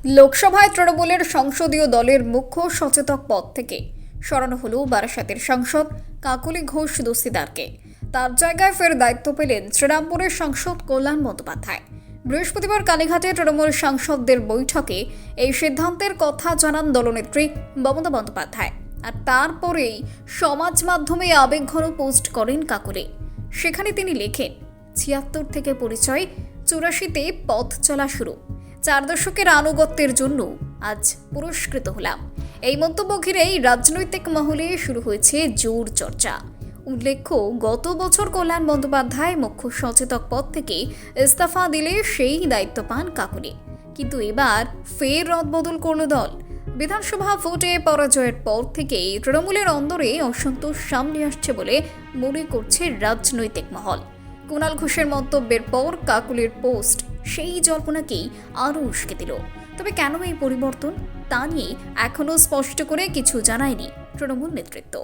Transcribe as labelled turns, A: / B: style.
A: লোকসভায় তৃণমূলের সংসদীয় দলের মুখ্য সচেতক পদ থেকে সরানো হলো বারাসাতের সাংসদ কাকলি ঘোষ দস্তিদারকে। তার জায়গায় ফের দায়িত্ব পেলেন শ্রীরামপুরের সাংসদ কল্যাণ বন্দ্যোপাধ্যায়। বৃহস্পতিবার কালীঘাটে তৃণমূল সাংসদদের বৈঠকে এই সিদ্ধান্তের কথা জানান দলনেত্রী মমতা বন্দ্যোপাধ্যায়। আর তারপরেই সমাজ মাধ্যমে আবেগঘন পোস্ট করেন কাকলি। সেখানে তিনি লেখেন, ৭৬ থেকে পরিচয়, ৮৪তে পথ চলা শুরু, 4 দশকের আনুগত্যের জন্য আজ পুরস্কৃত হলাম। এই মন্তব্য ঘিরেই রাজনৈতিক মহলে শুরু হয়েছে জোর চর্চা। উল্লেখ্য, গত বছর কল্যাণ বন্দ্যোপাধ্যায় মুখ্য সচেতক পদ থেকে ইস্তফা দিলে সেই দায়িত্ব পান কাকলি। কিন্তু এবার ফের রদবদল করল দল। বিধানসভা ভোটে পরাজয়ের পর থেকেই তৃণমূলের অন্দরে অসন্তোষ সামনে আসছে বলে মনে করছে রাজনৈতিক মহল। কুণাল ঘোষের মন্তব্যের পর কাকলির পোস্ট সেই জল্পনাকেই আরও উস্কে দিল। তবে কেন এই পরিবর্তন তা নিয়ে এখনও স্পষ্ট করে কিছু জানায়নি তৃণমূল নেতৃত্ব।